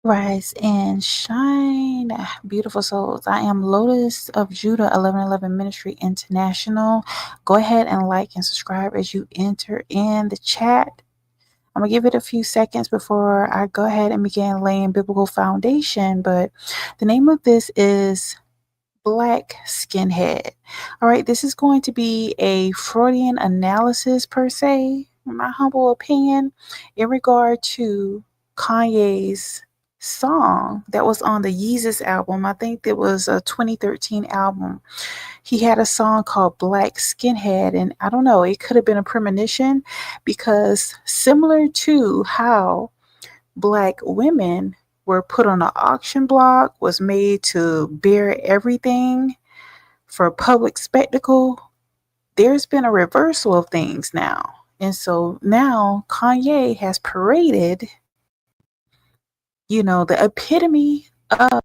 Rise and shine, beautiful souls. I am Lotus of Judah 1111 Ministry International. Go ahead and like and subscribe as you enter in the chat. I'm going to give it a few seconds before I go ahead and begin laying biblical foundation, but the name of this is Blkkk Skkknhead. All right, this is going to be a Freudian analysis per se, in my humble opinion, in regard to Kanye's song that was on the Yeezus album. I think it was a 2013 album. He had a song called Blkkk Skkknhead, and I don't know, it could have been a premonition because similar to how black women were put on an auction block, was made to bear everything for public spectacle, there's been a reversal of things now. And so now Kanye has paraded, the epitome of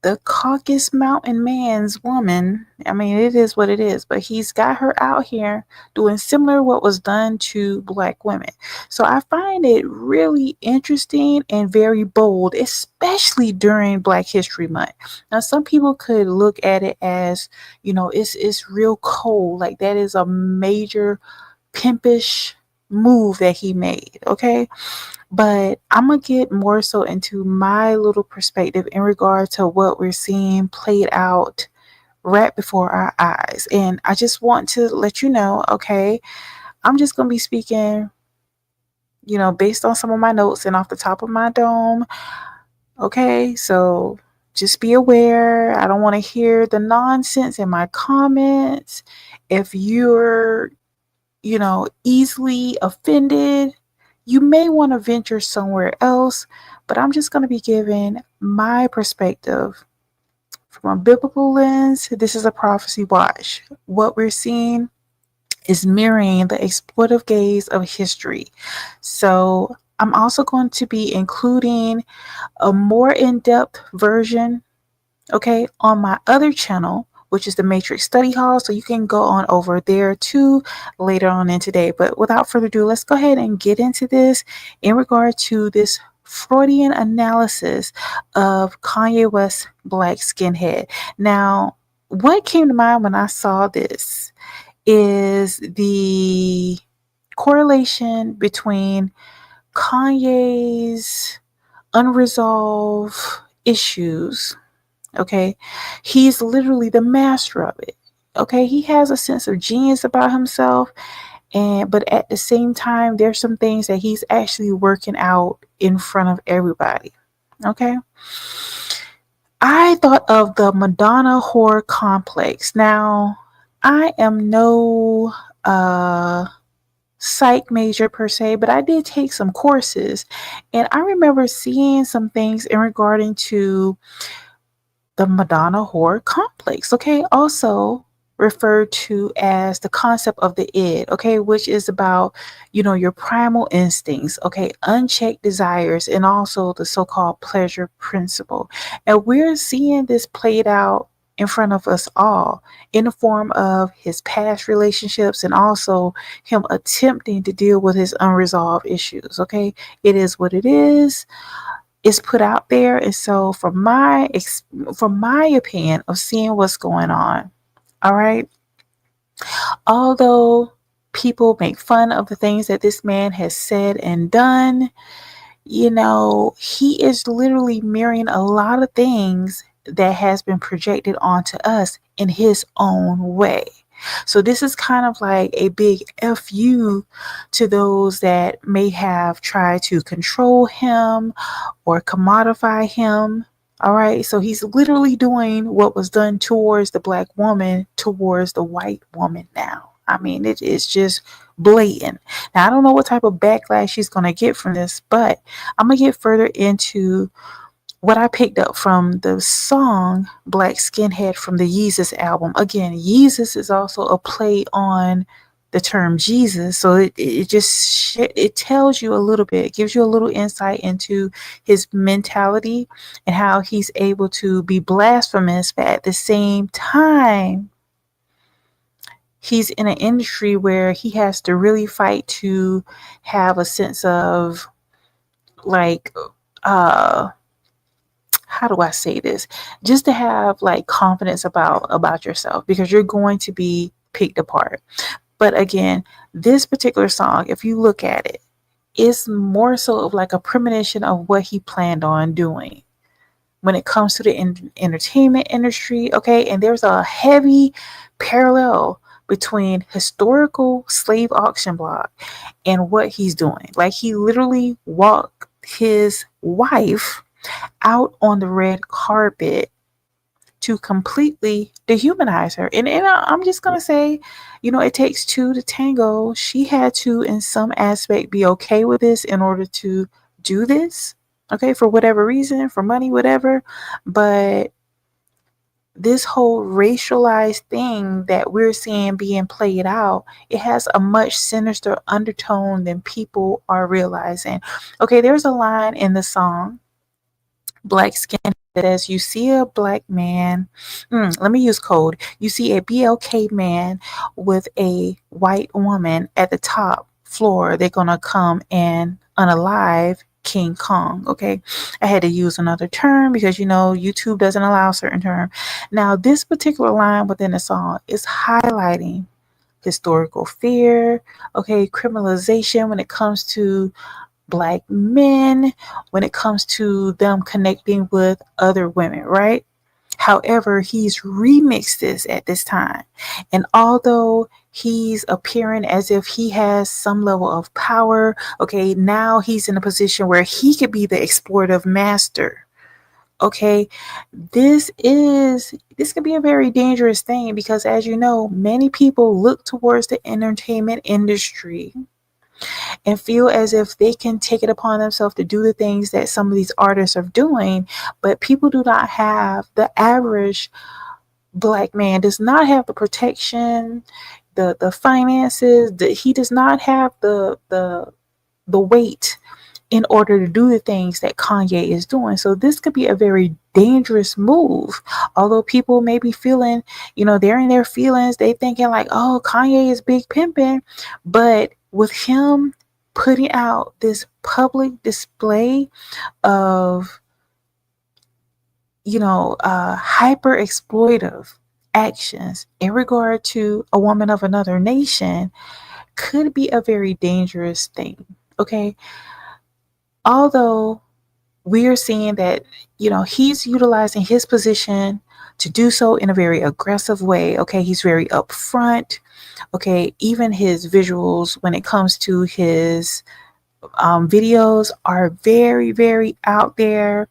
the Caucasus Mountain man's woman. I mean, it is what it is, but he's got her out here doing similar what was done to black women. So I find it really interesting and very bold, especially during Black History Month. Now, some people could look at it as, it's real cold. Like that is a major pimpish move that he made. Okay. But I'm going to get more so into my little perspective in regard to what we're seeing played out right before our eyes. And I just want to let you know, okay, I'm just going to be speaking, based on some of my notes and off the top of my dome. Okay, so just be aware. I don't want to hear the nonsense in my comments. If you're, easily offended, you may want to venture somewhere else, but I'm just going to be giving my perspective from a biblical lens. This is a prophecy watch. What we're seeing is mirroring the exploitive gaze of history. So I'm also going to be including a more in-depth version, okay, on my other channel, which is the Matrix Study Hall. So you can go on over there too later on in today. But without further ado, let's go ahead and get into this in regard to this Freudian analysis of Kanye West's Blkkk Skkknhead. Now, what came to mind when I saw this is the correlation between Kanye's unresolved issues. Okay, he's literally the master of it. Okay, he has a sense of genius about himself, but at the same time, there's some things that he's actually working out in front of everybody. Okay, I thought of the Madonna horror complex. Now, I am no psych major per se, but I did take some courses, and I remember seeing some things in regarding to the Madonna horror complex, okay, also referred to as the concept of the id, okay, which is about, your primal instincts, okay, unchecked desires, and also the so-called pleasure principle. And we're seeing this played out in front of us all in the form of his past relationships and also him attempting to deal with his unresolved issues. Okay, it is what it is put out there. And so from my opinion of seeing what's going on, all right, although people make fun of the things that this man has said and done, he is literally mirroring a lot of things that has been projected onto us in his own way. So this is kind of like a big FU to those that may have tried to control him or commodify him. All right. So he's literally doing what was done towards the black woman towards the white woman now. I mean, it is just blatant. Now, I don't know what type of backlash she's going to get from this, but I'm going to get further into what I picked up from the song Blkkk Skkknhead from the Yeezus album. Again, Yeezus is also a play on the term Jesus. So it tells you a little bit, it gives you a little insight into his mentality and how he's able to be blasphemous, but at the same time, he's in an industry where he has to really fight to have a sense of like how do I say this? Just to have like confidence about yourself, because you're going to be picked apart. But again, this particular song, if you look at it, it's more so of like a premonition of what he planned on doing when it comes to the entertainment industry. Okay, and there's a heavy parallel between historical slave auction block and what he's doing. Like, he literally walked his wife out on the red carpet to completely dehumanize her. And I'm just going to say, it takes two to tango. She had to, in some aspect, be okay with this in order to do this. Okay, for whatever reason, for money, whatever. But this whole racialized thing that we're seeing being played out, it has a much sinister undertone than people are realizing. Okay, there's a line in the song Blkkk Skkknhead says, you see a black man, let me use code. You see a Blkkk man with a white woman at the top floor. They're going to come and unalive King Kong. Okay, I had to use another term because YouTube doesn't allow certain terms. Now, this particular line within the song is highlighting historical fear, okay, criminalization when it comes to black men, when it comes to them connecting with other women, right? However, he's remixed this at this time. And although he's appearing as if he has some level of power, okay, now he's in a position where he could be the exploitive master. Okay, this could be a very dangerous thing because, as you know, many people look towards the entertainment industry and feel as if they can take it upon themselves to do the things that some of these artists are doing. But people do not have, the average black man does not have the protection, the finances, he does not have the weight in order to do the things that Kanye is doing. So this could be a very dangerous move. Although people may be feeling, they're in their feelings, they thinking like, oh, Kanye is big pimping. But with him putting out this public display of, hyper exploitive actions in regard to a woman of another nation could be a very dangerous thing. Okay. Although we are seeing that, he's utilizing his position to do so in a very aggressive way. Okay. He's very upfront. Okay. Even his visuals, when it comes to his videos, are very, very out there,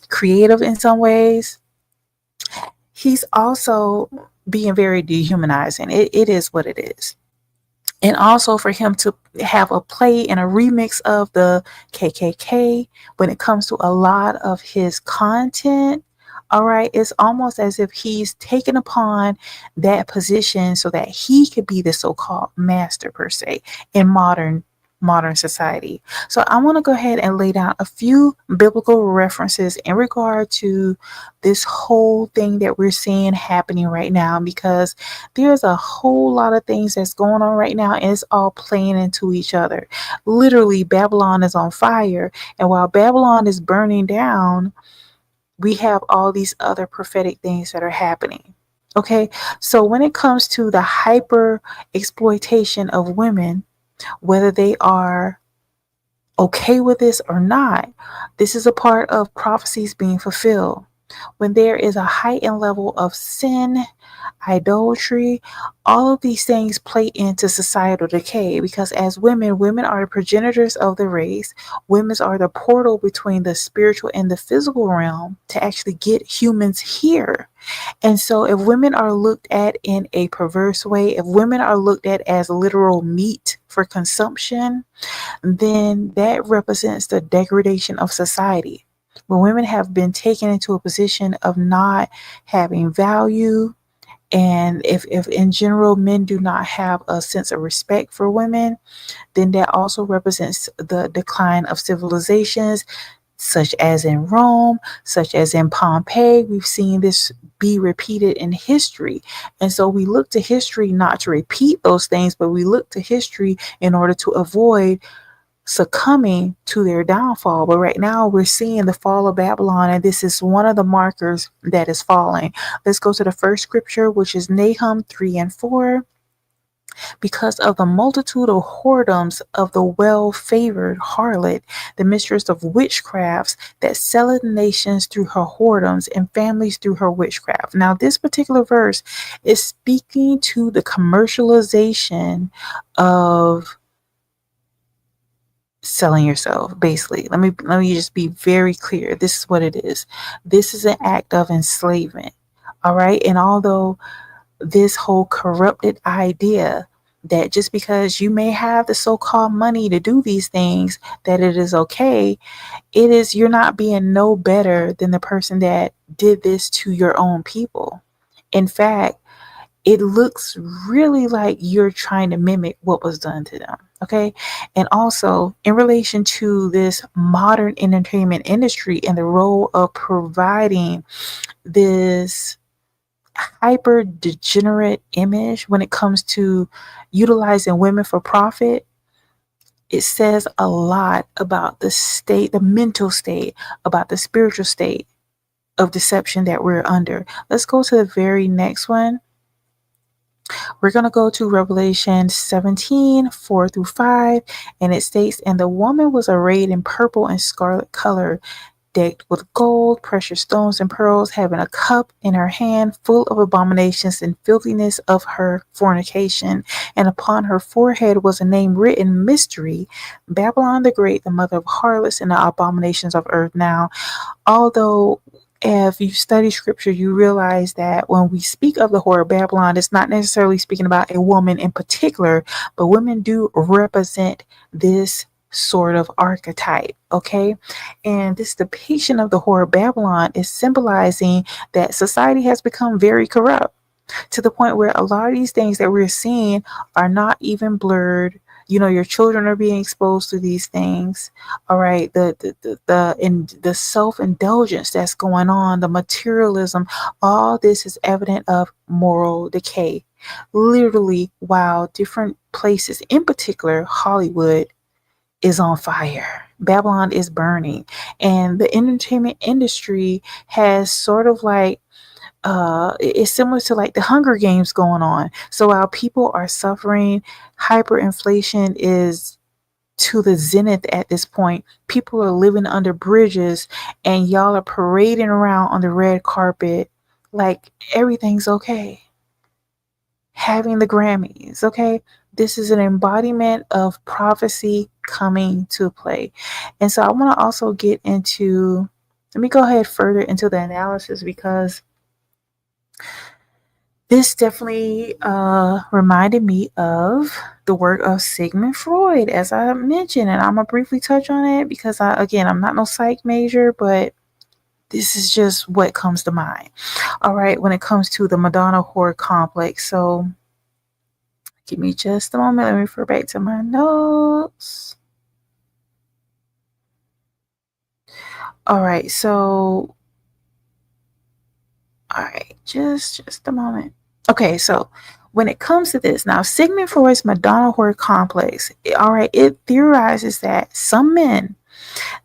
creative in some ways. He's also being very dehumanizing. It is what it is. And also for him to have a play and a remix of the KKK when it comes to a lot of his content. All right, it's almost as if he's taken upon that position so that he could be the so-called master per se in modern society. So I want to go ahead and lay down a few biblical references in regard to this whole thing that we're seeing happening right now, because there's a whole lot of things that's going on right now and it's all playing into each other. Literally, Babylon is on fire, and while Babylon is burning down, we have all these other prophetic things that are happening. Okay, so when it comes to the hyper exploitation of women, whether they are okay with this or not, this is a part of prophecies being fulfilled. When there is a heightened level of sin, idolatry, all of these things play into societal decay, because as women are the progenitors of the race. Women are the portal between the spiritual and the physical realm to actually get humans here. And so if women are looked at in a perverse way, if women are looked at as literal meat for consumption, then that represents the degradation of society. When women have been taken into a position of not having value, and if in general men do not have a sense of respect for women, then that also represents the decline of civilizations, such as in Rome, such as in Pompeii. We've seen this be repeated in history. And so we look to history not to repeat those things, but we look to history in order to avoid succumbing to their downfall. But right now we're seeing the fall of Babylon, and this is one of the markers that is falling. Let's go to the first scripture, which is Nahum 3:4. Because of the multitude of whoredoms of the well-favored harlot, the mistress of witchcrafts, that selleth nations through her whoredoms and families through her witchcraft. Now, this particular verse is speaking to the commercialization of selling yourself. Basically, let me just be very clear. This is what it is. This is an act of enslavement. All right. And although this whole corrupted idea that just because you may have the so-called money to do these things, that it is okay, it is, you're not being no better than the person that did this to your own people. In fact, it looks really like you're trying to mimic what was done to them. Okay. And also, in relation to this modern entertainment industry and the role of providing this hyper degenerate image when it comes to utilizing women for profit, it says a lot about the state, the mental state, about the spiritual state of deception that we're under. Let's go to the very next one. We're going to go to Revelation 17:4-5, and it states, "And the woman was arrayed in purple and scarlet color, decked with gold, precious stones, and pearls, having a cup in her hand full of abominations and filthiness of her fornication. And upon her forehead was a name written, Mystery, Babylon the Great, the mother of harlots and the abominations of earth." Now, although if you study scripture, you realize that when we speak of the whore of Babylon, it's not necessarily speaking about a woman in particular, but women do represent this sort of archetype. Okay. And this depiction of the whore of Babylon is symbolizing that society has become very corrupt, to the point where a lot of these things that we're seeing are not even blurred. Your children are being exposed to these things. All right. The self-indulgence that's going on, the materialism, all this is evident of moral decay. Literally, while different places, in particular Hollywood, is on fire, Babylon is burning, and the entertainment industry has sort of like it's similar to like the Hunger Games going on. So while people are suffering, hyperinflation is to the zenith at this point. People are living under bridges, and y'all are parading around on the red carpet like everything's okay, having the Grammys. Okay. This is an embodiment of prophecy coming to play. And so I want to also get into, let me go ahead further into the analysis, because this definitely reminded me of the work of Sigmund Freud, as I mentioned, and I'm going to briefly touch on it because, I'm not no psych major, but this is just what comes to mind. All right, when it comes to the Madonna whore complex. So give me just a moment. Let me refer back to my notes. All right, so just a moment. Okay, so when it comes to this, now Sigmund Freud's Madonna whore complex, it theorizes that some men,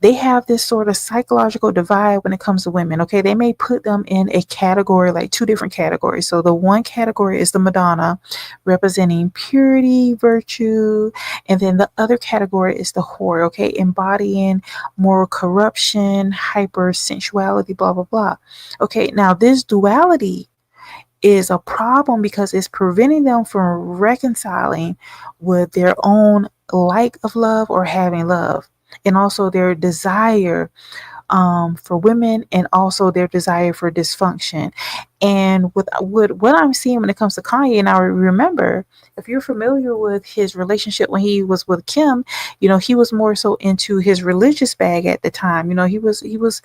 they have this sort of psychological divide when it comes to women. Okay, they may put them in a category, like two different categories. So the one category is the Madonna, representing purity, virtue, and then the other category is the whore, okay, embodying moral corruption, hypersensuality, blah blah blah. Okay, now this duality is a problem because it's preventing them from reconciling with their own lack of love or having love, and also their desire for women, and also their desire for dysfunction. And with what I'm seeing when it comes to Kanye, and I remember, if you're familiar with his relationship when he was with Kim, he was more so into his religious bag at the time. He was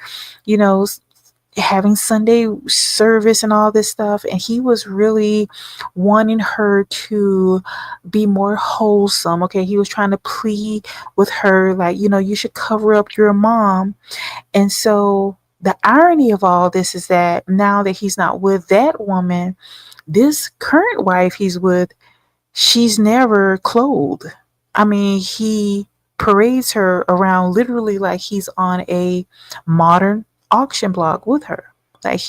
having Sunday service and all this stuff, and he was really wanting her to be more wholesome. Okay, he was trying to plead with her, like, you should cover up your mom. And so the irony of all this is that now that he's not with that woman, this current wife he's with, she's never clothed. I mean, he parades her around literally like he's on a modern auction block with her. Like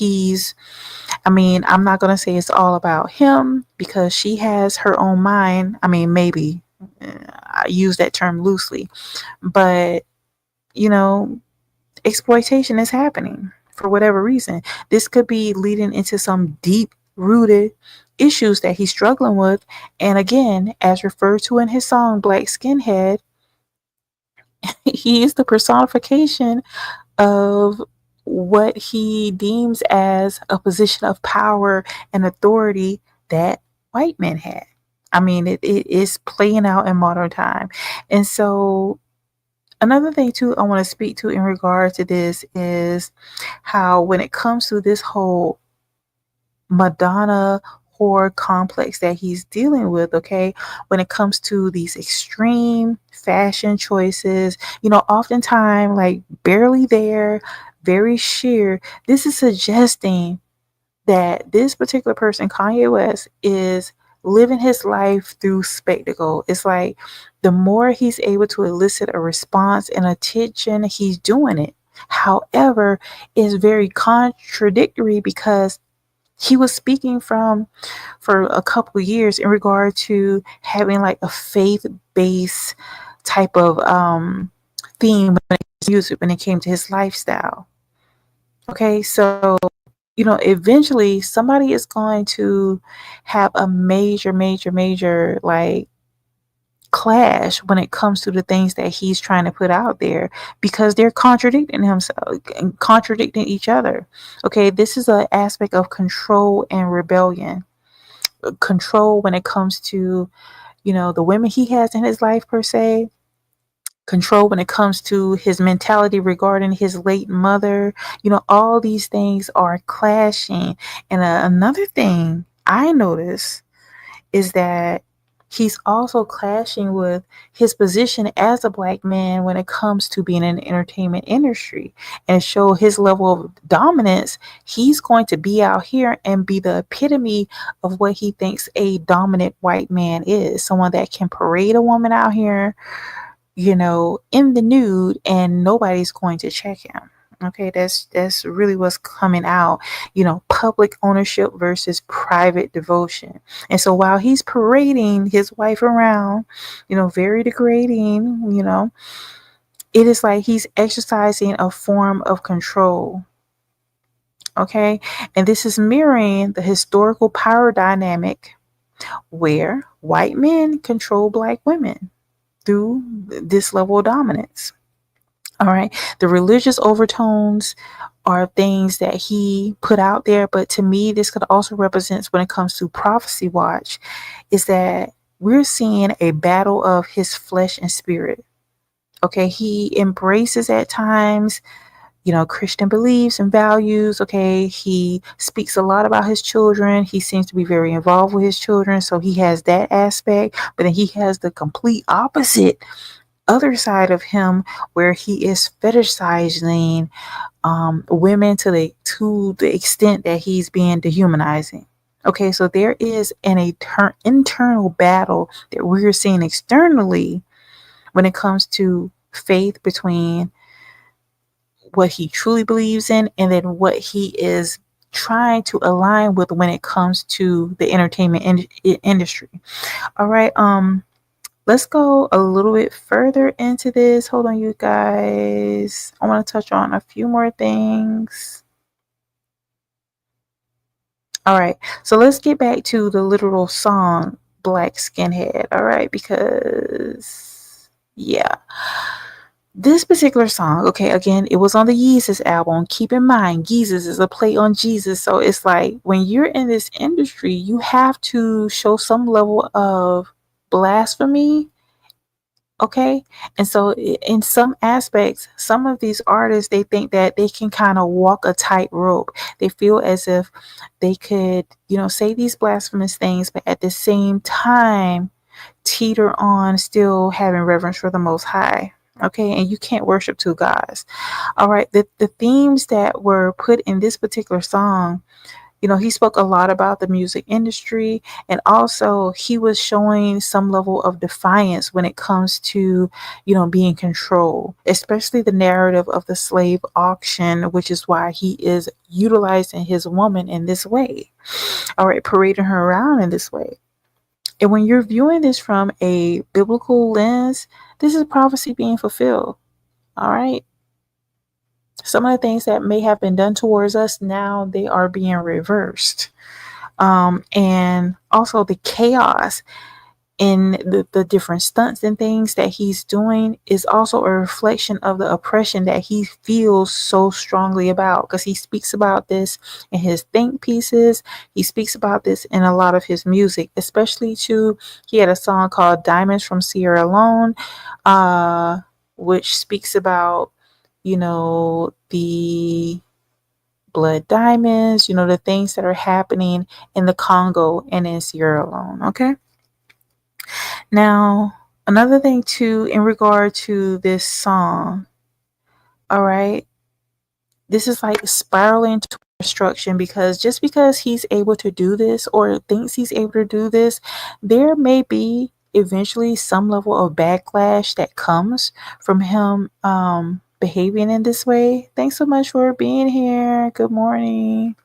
I'm not going to say it's all about him because she has her own mind. I mean, maybe I use that term loosely, but you know, exploitation is happening for whatever reason. This could be leading into some deep rooted issues that he's struggling with. And again, as referred to in his song Blkkk Skkknhead, he is the personification of what he deems as a position of power and authority that white men had. I mean, it is playing out in modern time. And so another thing too I want to speak to in regard to this is how when it comes to this whole Madonna whore complex that he's dealing with, okay, when it comes to these extreme fashion choices, oftentimes like barely there, very sheer, this is suggesting that this particular person, Kanye West, is living his life through spectacle. It's like the more he's able to elicit a response and attention, he's doing it. However, it's very contradictory because he was speaking for a couple of years in regard to having like a faith-based type of theme when it came to music, when it came to his lifestyle. Okay, so eventually somebody is going to have a major like clash when it comes to the things that he's trying to put out there because they're contradicting himself and contradicting each other. Okay, this is an aspect of control and rebellion. Control when it comes to, the women he has in his life per se. Control when it comes to his mentality regarding his late mother. All these things are clashing. And another thing I notice is that he's also clashing with his position as a black man when it comes to being in the entertainment industry and show his level of dominance. He's going to be out here and be the epitome of what he thinks a dominant white man is. Someone that can parade a woman out here, in the nude, and nobody's going to check him. Okay, that's really what's coming out, public ownership versus private devotion. And so while he's parading his wife around, very degrading, it is like he's exercising a form of control. Okay, and this is mirroring the historical power dynamic where white men control black women through this level of dominance. All right. The religious overtones are things that he put out there. But to me, this could also represent when it comes to prophecy watch is that we're seeing a battle of his flesh and spirit. Okay. He embraces at times, Christian beliefs and values. Okay. He speaks a lot about his children. He seems to be very involved with his children. So he has that aspect, but then he has the complete opposite other side of him where he is fetishizing women to the extent that he's being dehumanizing. Okay, so there is an internal battle that we're seeing externally when it comes to faith between what he truly believes in and then what he is trying to align with when it comes to the entertainment industry. All right, let's go a little bit further into this. Hold on, you guys. I want to touch on a few more things. All right, so let's get back to the literal song Blkkk Skkknhead. All right, because yeah, this particular song, okay, again, it was on the Yeezus album. Keep in mind, Yeezus is a play on Jesus. So it's like when you're in this industry, you have to show some level of blasphemy. Okay. And so in some aspects, some of these artists, they think that they can kind of walk a tightrope. They feel as if they could, say these blasphemous things, but at the same time, teeter on still having reverence for the Most High. Okay. And you can't worship two gods. All right. The themes that were put in this particular song, He spoke a lot about the music industry, and also he was showing some level of defiance when it comes to, being controlled, especially the narrative of the slave auction, which is why he is utilizing his woman in this way. All right, parading her around in this way. And when you're viewing this from a biblical lens, this is prophecy being fulfilled. All right. Some of the things that may have been done towards us now, they are being reversed. And also the chaos in the different stunts and things that he's doing is also a reflection of the oppression that he feels so strongly about, because he speaks about this in his think pieces. He speaks about this in a lot of his music, especially too. He had a song called Diamonds from Sierra Leone, which speaks about, the blood diamonds, the things that are happening in the Congo and in Sierra Leone. Okay. Now, another thing too, in regard to this song, all right, this is like spiraling to destruction, because just because he's able to do this or thinks he's able to do this, there may be eventually some level of backlash that comes from him behaving in this way. Thanks so much for being here. Good morning.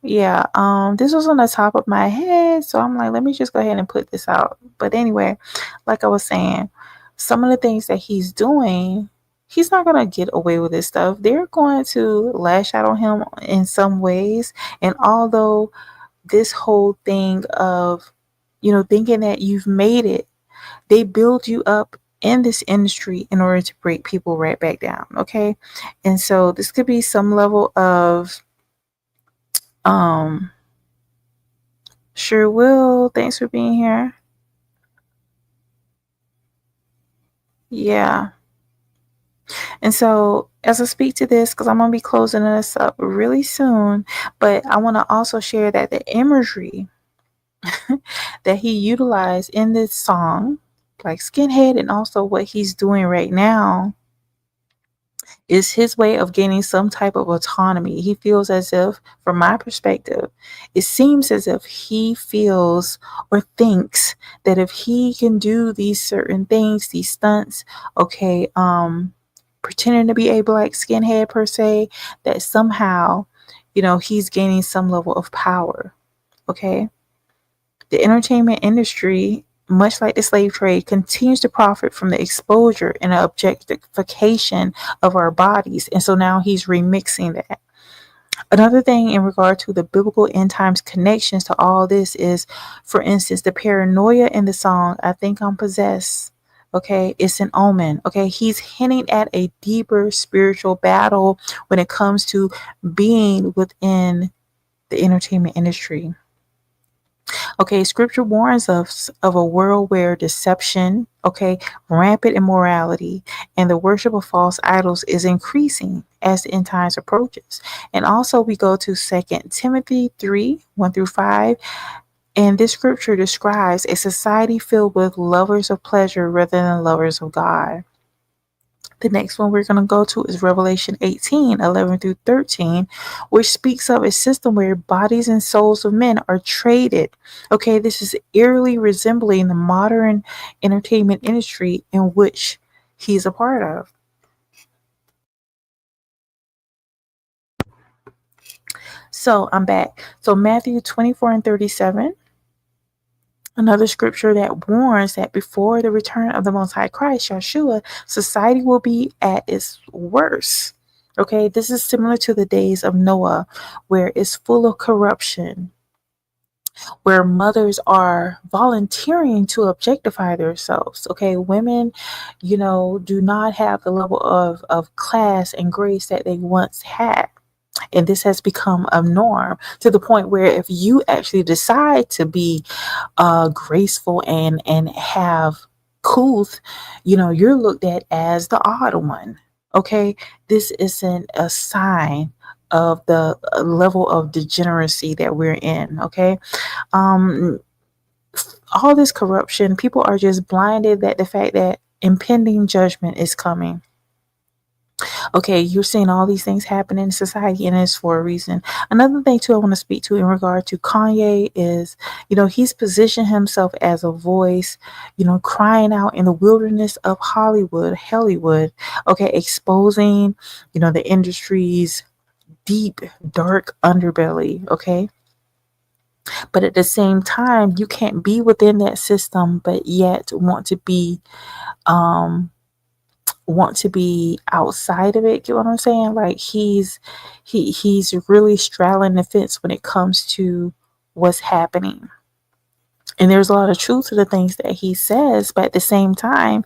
Yeah, this was on the top of my head, so I'm like, let me just go ahead and put this out. But anyway, like I was saying, some of the things that he's doing, he's not gonna get away with this stuff. They're going to lash out on him in some ways. And although this whole thing of, thinking that you've made it, they build you up in this industry in order to break people right back down. Okay. And so this could be some level of um sure will. Thanks for being here. Yeah. And so, as I speak to this, because I'm going to be closing this up really soon, but I want to also share that the imagery that he utilized in this song, like Skinhead, and also what he's doing right now, is his way of gaining some type of autonomy. He feels as if, from my perspective, it seems as if he feels or thinks that if he can do these certain things, these stunts, okay, pretending to be a black skinhead per se, that somehow, he's gaining some level of power. Okay. The entertainment industry, much like the slave trade, continues to profit from the exposure and the objectification of our bodies. And so now he's remixing that. Another thing in regard to the biblical end times connections to all this is, for instance, the paranoia in the song, I Think I'm Possessed. Okay, it's an omen. Okay, he's hinting at a deeper spiritual battle when it comes to being within the entertainment industry. Okay, scripture warns us of a world where deception, okay, rampant immorality, and the worship of false idols is increasing as the end times approaches. And also we go to 2 Timothy 3:1-5. And this scripture describes a society filled with lovers of pleasure rather than lovers of God. The next one we're going to go to is Revelation 18:11-13, which speaks of a system where bodies and souls of men are traded. Okay, this is eerily resembling the modern entertainment industry in which he's a part of. So I'm back. So Matthew 24:37. Another scripture that warns that before the return of the Most High Christ, Yeshua, society will be at its worst. Okay, this is similar to the days of Noah, where it's full of corruption, where mothers are volunteering to objectify themselves. Okay, women, do not have the level of class and grace that they once had. And this has become a norm to the point where if you actually decide to be graceful and have couth, you're looked at as the odd one. Okay, this isn't a sign of the level of degeneracy that we're in. Okay, all this corruption, people are just blinded that the fact that impending judgment is coming. Okay, you're seeing all these things happen in society, and it's for a reason. Another thing too I want to speak to in regard to Kanye is, he's positioned himself as a voice, crying out in the wilderness of Hollywood, okay, exposing, the industry's deep, dark underbelly, okay? But at the same time, you can't be within that system but yet um want to be outside of it. Get what I'm saying? Like he's really straddling the fence when it comes to what's happening. And there's a lot of truth to the things that he says, but at the same time,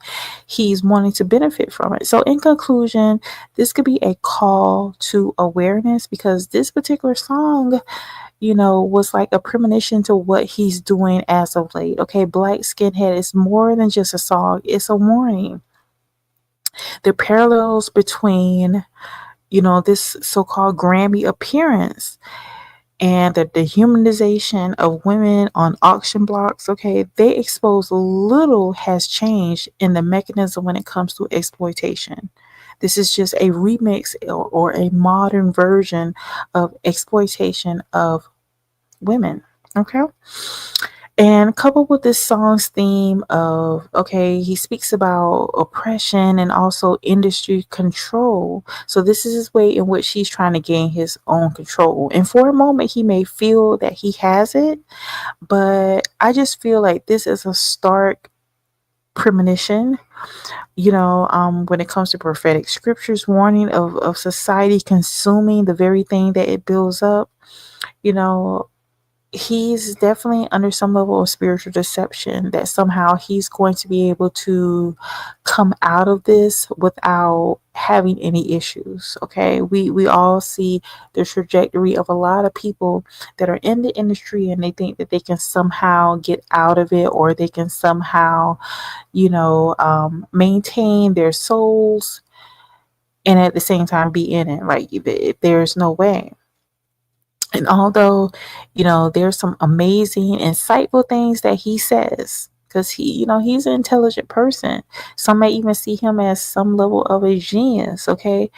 he's wanting to benefit from it. So, in conclusion, this could be a call to awareness because this particular song, was like a premonition to what he's doing as of late. Okay, Blkkk Skkknhead is more than just a song, it's a warning. The parallels between, this so called Grammy appearance and the dehumanization of women on auction blocks, okay, they expose little has changed in the mechanism when it comes to exploitation. This is just a remix or a modern version of exploitation of women, okay? And coupled with this song's theme of, okay, he speaks about oppression and also industry control. So this is his way in which he's trying to gain his own control. And for a moment, he may feel that he has it, but I just feel like this is a stark premonition, when it comes to prophetic scriptures, warning of society consuming the very thing that it builds up, you know, he's definitely under some level of spiritual deception that somehow he's going to be able to come out of this without having any issues. Okay, we all see the trajectory of a lot of people that are in the industry and they think that they can somehow get out of it, or they can somehow maintain their souls and at the same time be in it. Like, there's no way. And although, there's some amazing, insightful things that he says, because he's an intelligent person. Some may even see him as some level of a genius, okay?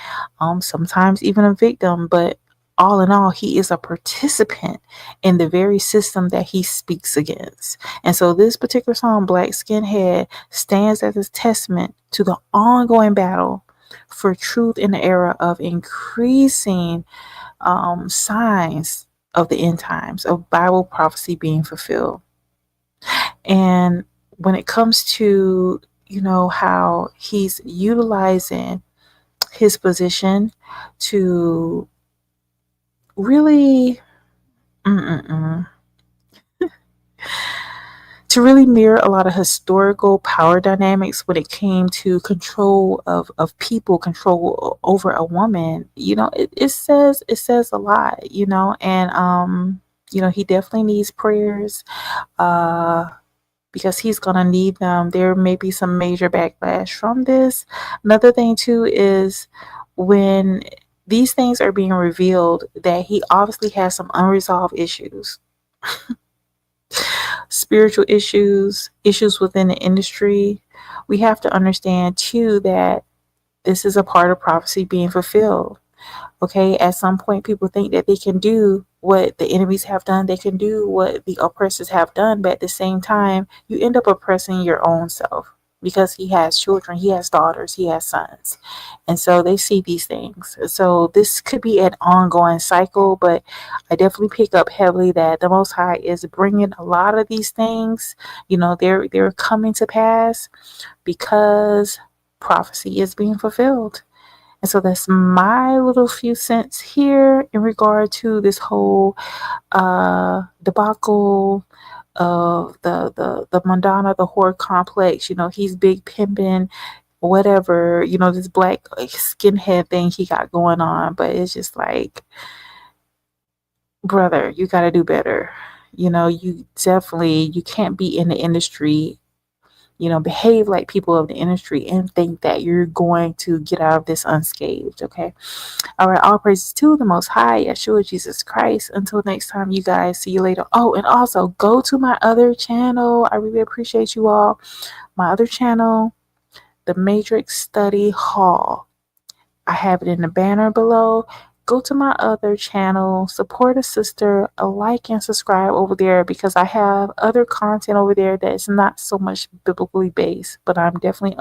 Sometimes even a victim, but all in all, he is a participant in the very system that he speaks against. And so this particular song, Blkkk Skkknhead, stands as a testament to the ongoing battle for truth in the era of increasing signs of the end times, of Bible prophecy being fulfilled. And when it comes to, how he's utilizing his position to really, to really mirror a lot of historical power dynamics when it came to control of people, control over a woman, it says a lot, and he definitely needs prayers, because he's gonna need them. There may be some major backlash from this. Another thing too is when these things are being revealed, that he obviously has some unresolved issues, spiritual issues within the industry. We have to understand too that this is a part of prophecy being fulfilled. Okay, at some point, people think that they can do what the enemies have done, they can do what the oppressors have done, but at the same time, you end up oppressing your own self, because he has children, he has daughters, he has sons, and so they see these things. So this could be an ongoing cycle, but I definitely pick up heavily that the Most High is bringing a lot of these things. They're coming to pass because prophecy is being fulfilled. And so that's my little few cents here in regard to this whole debacle of the Madonna, the whore complex. He's big pimping, whatever, this Blkkk Skkknhead thing he got going on. But it's just like, brother, you got to do better. You can't be in the industry, behave like people of the industry and think that you're going to get out of this unscathed, okay? All right, all praises to the Most High, Yeshua, Jesus Christ. Until next time, you guys, see you later. Oh, and also go to my other channel. I really appreciate you all. My other channel, the Matrix Study Hall. I have it in the banner below. Go to my other channel, support a sister, a like and subscribe over there because I have other content over there that's not so much biblically based, but I'm definitely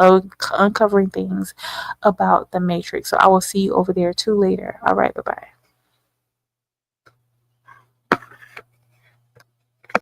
uncovering things about the Matrix. So I will see you over there too later. All right, bye bye.